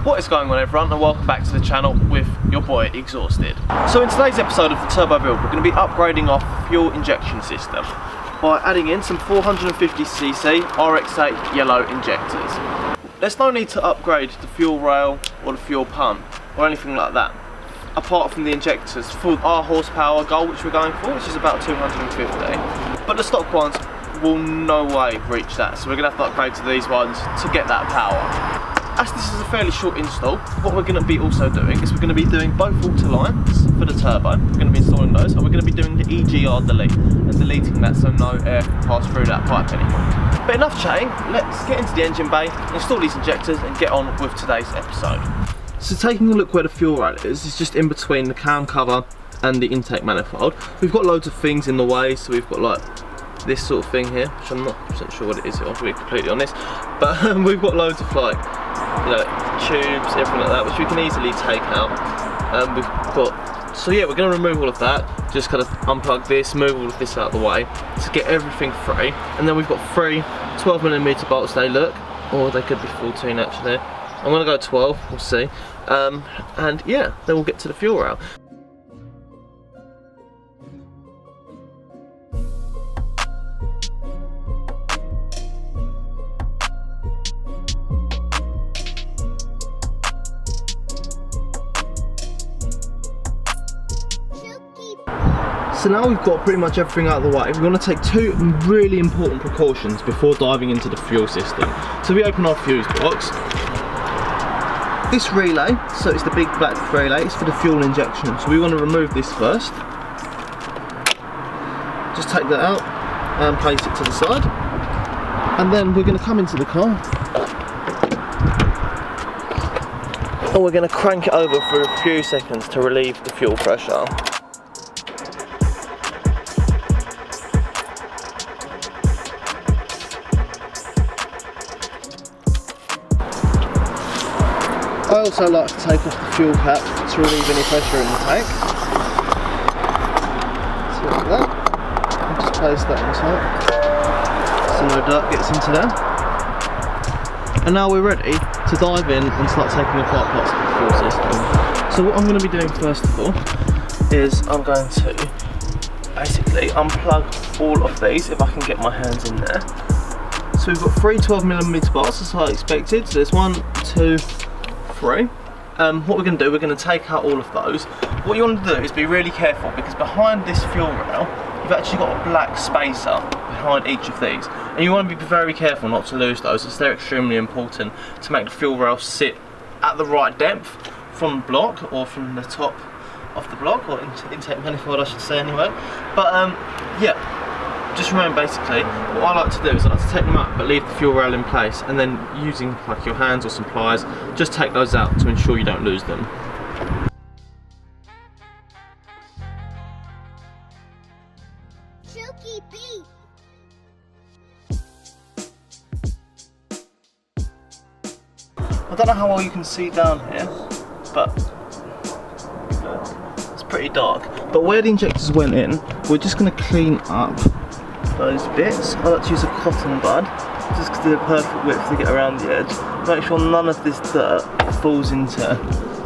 What is going on, everyone, and welcome back to the channel with your boy Exhausted. So in today's episode of the turbo build, we're going to be upgrading our fuel injection system by adding in some 450cc RX8 yellow injectors. There's no need to upgrade the fuel rail or the fuel pump or anything like that, apart from the injectors for our horsepower goal which we're going for, which is about 250. But the stock ones will no way reach that, so we're going to have to upgrade to these ones to get that power. As this is a fairly short install, what we're going to be also doing is we're going to be doing both water lines for the turbo. We're going to be installing those, and we're going to be doing the EGR delete and deleting that so no air can pass through that pipe anymore. But enough chatting, let's get into the engine bay, install these injectors and get on with today's episode. So taking a look where the fuel rail is, it's just in between the cam cover and the intake manifold. We've got loads of things in the way, so we've got like this sort of thing here, which I'm not sure what it is, I'll be completely honest, but we've got loads of like, you know, tubes, everything like that, which we can easily take out. We've got, so yeah, we're going to remove all of that, just kind of unplug this, move all of this out of the way to get everything free. And then we've got three 12mm bolts, they look, or they could be 14 actually. I'm going to go 12, we'll see. And yeah, then we'll get to the fuel rail. So now we've got pretty much everything out of the way, we're going to take two really important precautions before diving into the fuel system. So we open our fuse box. This relay, so it's the big black relay, it's for the fuel injection. So we want to remove this first. Just take that out and place it to the side. And then we're going to come into the car. And we're going to crank it over for a few seconds to relieve the fuel pressure. I also like to take off the fuel cap to relieve any pressure in the tank. So like that, and just place that on top so no dirt gets into there. And now we're ready to dive in and start taking apart parts of the fuel system. So what I'm going to be doing first of all is I'm going to basically unplug all of these if I can get my hands in there. So we've got three 12mm bolts as I expected, so there's 1, 2, 3. What we're going to do, we're going to take out all of those. What you want to do is be really careful, because behind this fuel rail you've actually got a black spacer behind each of these, and you want to be very careful not to lose those, as they're extremely important to make the fuel rail sit at the right depth from the block, or from the top of the block, or intake manifold I should say anyway. But yeah, just remember basically, what I like to do is I like to take them up but leave the fuel rail in place, and then using like your hands or some pliers, just take those out to ensure you don't lose them. I don't know how well you can see down here, but it's pretty dark. But where the injectors went in, we're just going to clean up those bits. I like to use a cotton bud, just because they're the perfect width to get around the edge. Make sure none of this dirt falls into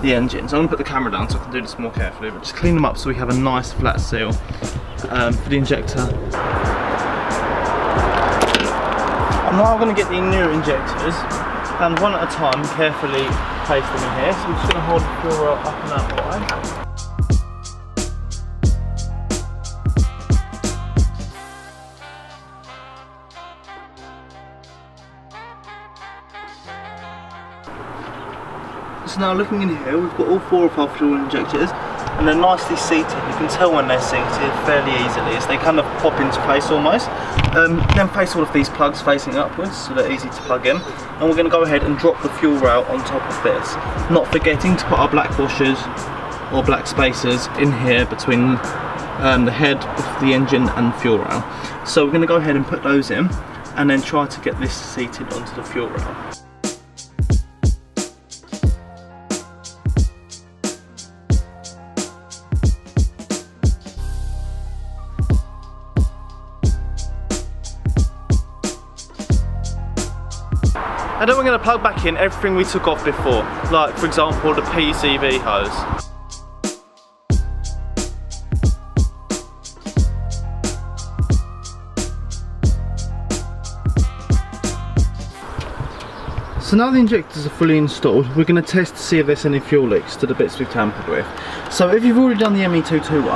the engine. So I'm going to put the camera down so I can do this more carefully, but just clean them up so we have a nice flat seal for the injector. I'm now going to get the new injectors, and one at a time carefully place them in here. So I'm just going to hold the fuel rail up and out the way. So now looking in here, we've got all four of our fuel injectors, and they're nicely seated. You can tell when they're seated fairly easily, as they kind of pop into place almost. Then place all of these plugs facing upwards, so they're easy to plug in. And we're going to go ahead and drop the fuel rail on top of this, not forgetting to put our black washers or black spacers in here between the head of the engine and the fuel rail. So we're going to go ahead and put those in, and then try to get this seated onto the fuel rail. And then we're going to plug back in everything we took off before, like for example the PCV hose. So now the injectors are fully installed, we're going to test to see if there's any fuel leaks to the bits we've tampered with. So if you've already done the ME221,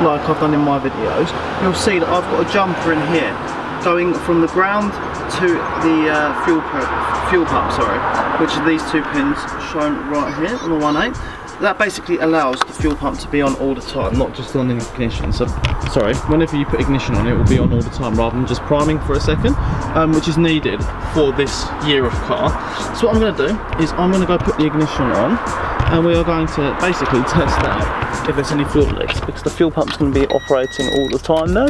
like I've done in my videos, you'll see that I've got a jumper in here, going from the ground to the fuel pump, which are these two pins shown right here on the 1.8. That basically allows the fuel pump to be on all the time, not just on ignition. So, sorry, whenever you put ignition on, it will be on all the time rather than just priming for a second, which is needed for this year of car. So what I'm going to do is I'm going to go put the ignition on, and we are going to basically test out if there's any fuel leaks, because the fuel pump's going to be operating all the time now.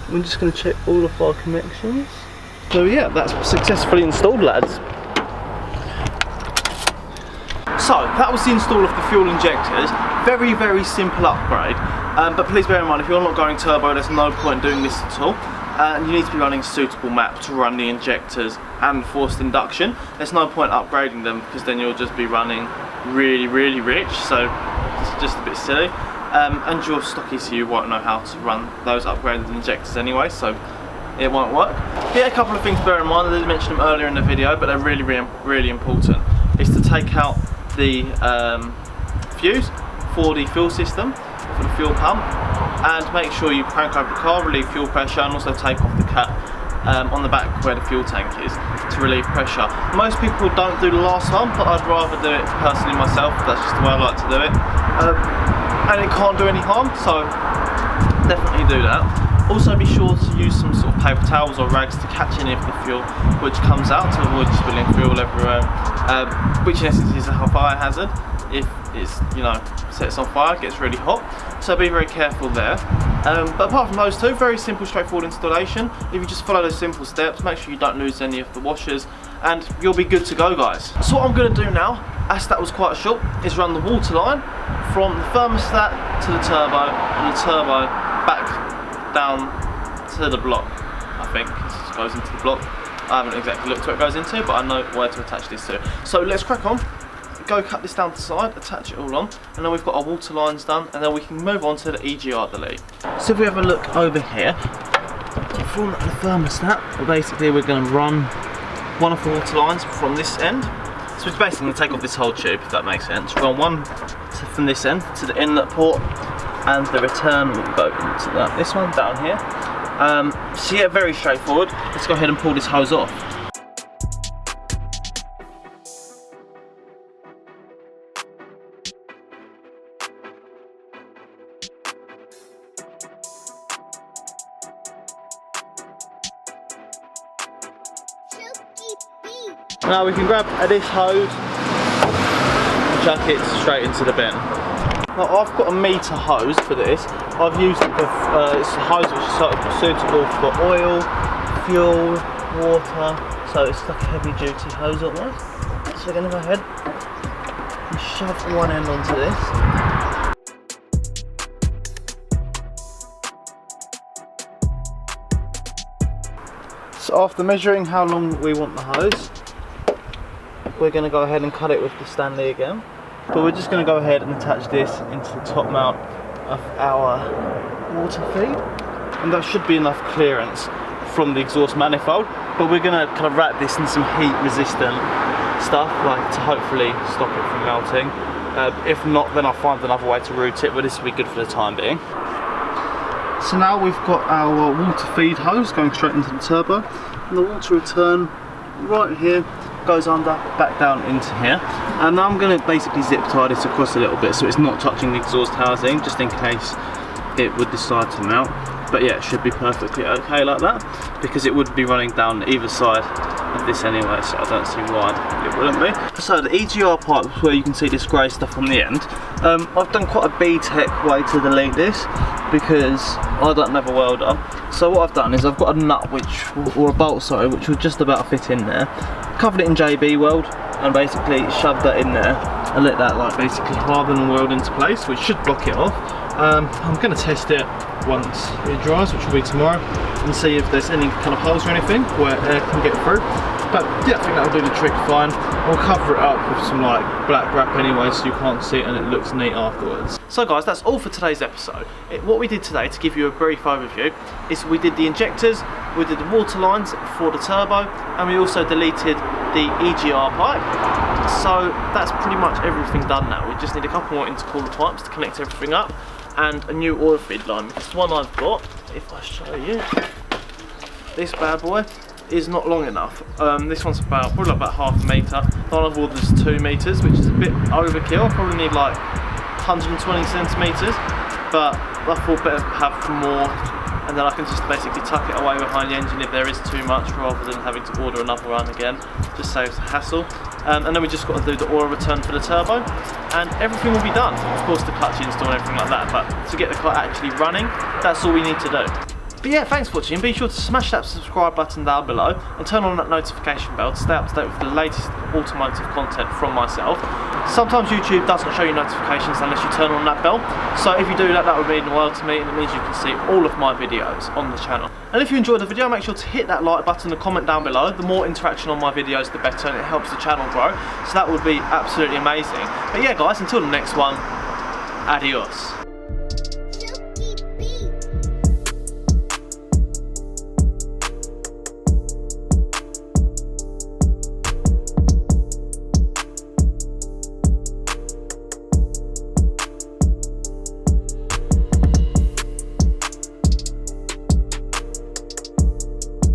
We're just going to check all of our connections. So yeah, that's successfully installed, lads. So that was the install of the fuel injectors. Very, very simple upgrade. But please bear in mind, if you're not going turbo, there's no point doing this at all. You need to be running a suitable map to run the injectors and forced induction. There's no point upgrading them, because then you'll just be running really, really rich. So it's just a bit silly. And your stock ECU won't know how to run those upgraded injectors anyway, so it won't work. Yeah, a couple of things to bear in mind. I didn't mention them earlier in the video, but they're really, really, really important. Is to take out the fuse for the fuel system, for the fuel pump, and make sure you crank over the car, relieve fuel pressure, and also take off the cap on the back where the fuel tank is to relieve pressure. Most people don't do the last one, but I'd rather do it personally myself. That's just the way I like to do it. And it can't do any harm, so definitely do that. Also be sure to use some sort of paper towels or rags to catch any of the fuel which comes out, to avoid spilling fuel everywhere, which in essence is a fire hazard. If it's, you know, sets on fire, it gets really hot, so be very careful there. But apart from those two, very simple, straightforward installation. If you just follow those simple steps, make sure you don't lose any of the washers, and you'll be good to go, guys. So what I'm going to do now, as that was quite short, is run the water line from the thermostat to the turbo, and the turbo back down to the block. I think it goes into the block. I haven't exactly looked where it goes into, but I know where to attach this to. So let's crack on, go cut this down to the side, attach it all on, and then we've got our water lines done, and then we can move on to the EGR delete. So if we have a look over here, from the thermostat, well, basically we're going to run one of the water lines from this end. So it's basically going to take off this whole tube, if that makes sense. Run one from this end to the inlet port, and the return will go into that. This one down here. So yeah, very straightforward. Let's go ahead and pull this hose off. Now we can grab this hose, chuck it straight into the bin. Now I've got a meter hose for this. I've used it for, it's a hose which is suitable for oil, fuel, water, so it's like a heavy duty hose almost. So we're going to go ahead and shove one end onto this. So after measuring how long we want the hose, we're going to go ahead and cut it with the Stanley again. But we're just going to go ahead and attach this into the top mount of our water feed, and that should be enough clearance from the exhaust manifold. But we're going to kind of wrap this in some heat resistant stuff, like to hopefully stop it from melting. If not, then I'll find another way to route it, but this will be good for the time being. So now we've got our water feed hose going straight into the turbo, and the water return right here goes under, back down into here. And now I'm going to basically zip tie this across a little bit so it's not touching the exhaust housing, just in case it would decide to melt. But yeah, it should be perfectly okay like that, because it would be running down either side of this anyway, so I don't see why it wouldn't be. So the EGR pipe, where you can see this grey stuff on the end, I've done quite a B-Tech way to delete this, because I don't have a welder. So what I've done is I've got a nut or a bolt, sorry, which will just about fit in there. Covered it in JB weld, and basically shove that in there and let that like basically harden and weld into place, which should block it off. I'm going to test it once it dries, which will be tomorrow, and see if there's any kind of holes or anything where air can get through. But yeah, I think that'll do the trick fine. I'll cover it up with some like black wrap anyway, so you can't see it and it looks neat afterwards. So guys, that's all for today's episode. What we did today, to give you a brief overview, is we did the injectors, we did the water lines for the turbo, and we also deleted the EGR pipe. So that's pretty much everything done now. We just need a couple more intercooler pipes to connect everything up, and a new oil feed line, because the one I've got, if I show you, this bad boy is not long enough. This one's probably about half a metre. The one I've ordered is 2 metres, which is a bit overkill. I probably need like 120 centimetres, but I thought better have more, and then I can just basically tuck it away behind the engine if there is too much, rather than having to order another one again. Just saves the hassle. And then we just got to do the oil return for the turbo, and everything will be done. Of course, the clutch install and everything like that, but to get the car actually running, that's all we need to do. But yeah, thanks for watching. Be sure to smash that subscribe button down below and turn on that notification bell to stay up to date with the latest automotive content from myself. Sometimes YouTube doesn't show you notifications unless you turn on that bell, so if you do that, that would mean the world to me, and it means you can see all of my videos on the channel. And if you enjoyed the video, make sure to hit that like button and comment down below. The more interaction on my videos, the better, and it helps the channel grow, so that would be absolutely amazing. But yeah guys, until the next one, adios.